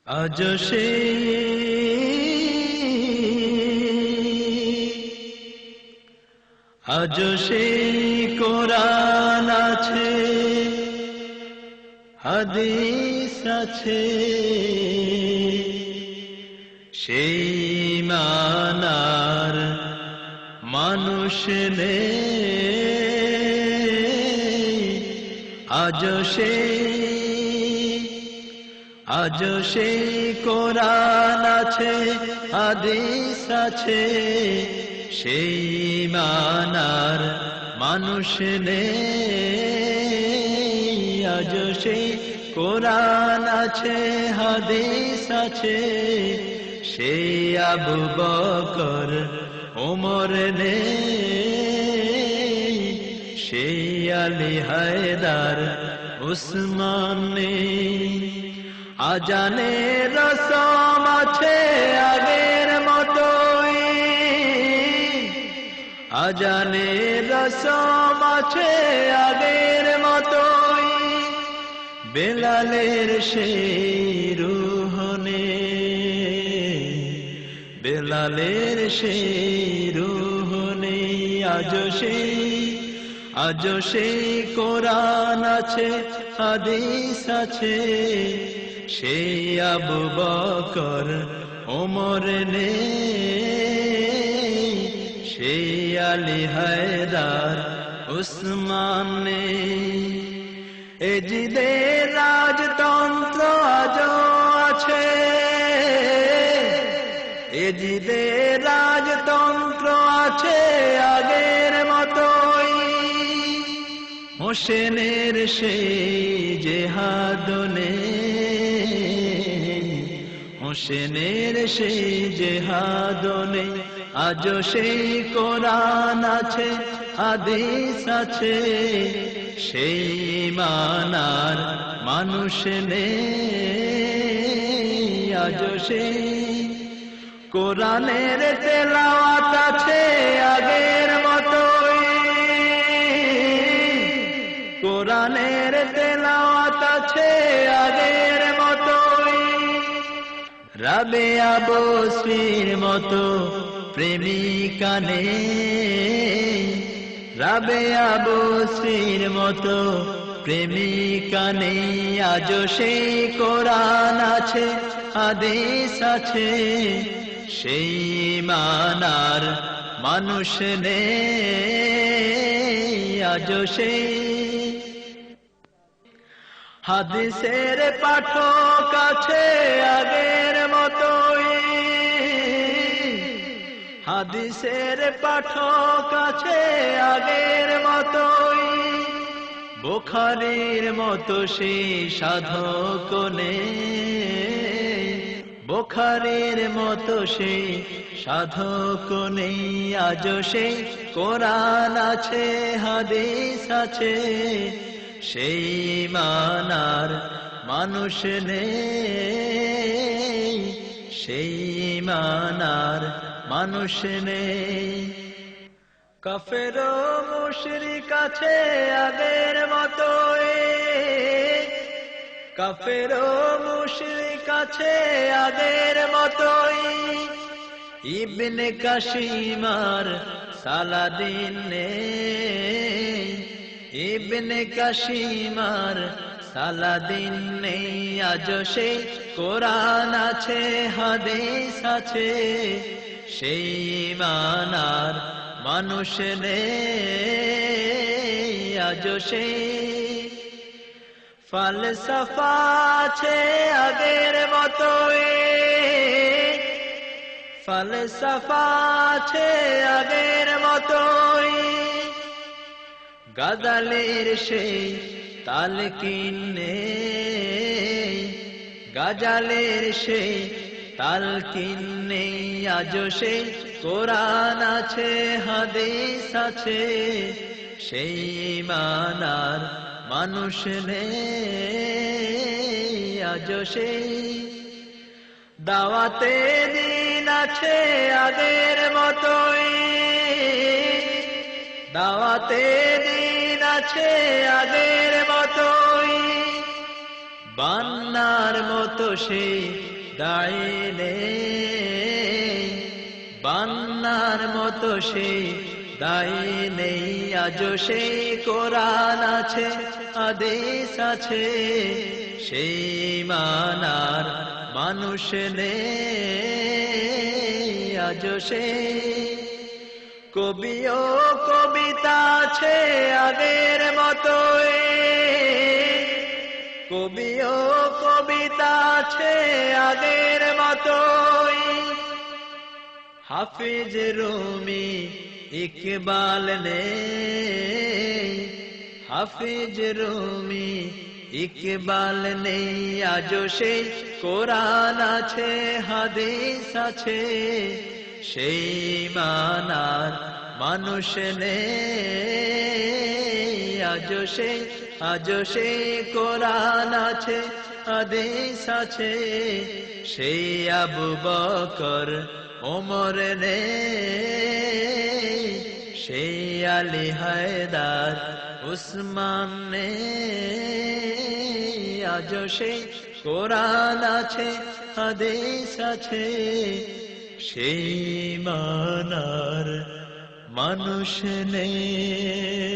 আজ সে আজ সে কোরআন আছে, হাদিস আছে, সেই মানার মানুষ নেই। আজ সে কোরআন আছে, হাদিস আছে, সেই মানার মানুষ নেই। আজ সে কোরআন আছে, হাদিস আছে, সেই আবু বকর ওমর নেই, সেই আলী হায়দার উসমান নেই। আজানের রসম আছে আগের মতোই, আজানের রসম আছে আগের মতোই, বেলালের সেই রূহ নেই, বেলালের সেই রূহ নেই। আজ সেই কোরআন আছে, হাদিস আছে, সেই আবু বকর ওমর নেই, সেই আলী হায়দার উসমান নেই। এজিদের রাজতন্ত্র আজও আছে, এজিদের রাজতন্ত্র আছে আগের মতোই, হোসেনের সেই জেহাদ নেই, হোসেনের সেই জেহাদ নেই। আজ সেই কোরআন আছে, হাদিস আছে, সেই মানার মানুষ নেই। আজ সেই কোরআনের তেলাওয়াত আছে আগের মতোই, কোরআনের তেলাওয়াত আছে আগের মতোই, রাবেয়া বসরির মতো প্রেমিকা নেই, রাবেয়া বসরির মতো প্রেমিকা নেই। আজ সেই কোরআন আছে, হাদিস আছে, সেই মানার মানুষ নেই। আজ সেই হাদিসের পাঠক আছে আগের মতোই, হাদিসের পাঠক আছে আগের মতোই, বুখারীর মতো সেই সাধক নেই, বুখারীর মতো সেই সাধক নেই। আজ সেই কোরআন আছে, হাদিস আছে, সেই মানার মানুষ নেই, সেই মানার মানুষ নেই। কাফের ও মুশরিক আছে আগের মতোই, কাফের ও মুশরিক আছে আগের মতোই, ইবনে কাসিম আর সালাদিন নেই, ইবনে কাসিম আর সালাদিন নেই। আজ সেই কোরআন আছে, হাদিস আছে, সেই মানার মানুষ নেই। আজ সেই ফালসাফা আছে আগের মতোই, ফালসাফা আছে আগের মতোই, গাজালের সেই তালকিন নেই, গাজালের সেই তালকিন নেই। আজ সেই কোরআন আছে, হাদিস আছে, সেই মানার মানুষ নেই। আজ সেই দাওয়াতে দিন আছে আগের মতোই, দাওয়াতে দিন আছে আগের মতোই, বান্নার মতো সে দাঁড়িয়ে নেই, বান্নার মতো সে দাঁড়িয়ে নেই। আজও সেই কোরআন আছে, হাদিস আছে, সেই মানার মানুষ নেই। আজও সেই কবি ও কবিতা আছে আগের মতোই, কবি ও কবিতা আছে আগের মতোই। হাফিজ রুমি ইকবাল নেই, হাফিজ রুমি ইকবাল নেই। আজও সেই কোরআন আছে, হাদিস আছে, সেই মানার মানুষ নেই। আজও সেই কোরআন আছে, হাদিস আছে, সেই আবু বকর ওমর নেই, সেই আলী হায়দার উসমান নেই। আজও সেই কোরআন আছে, হাদিস আছে, সেই মানার মানুষ নেই।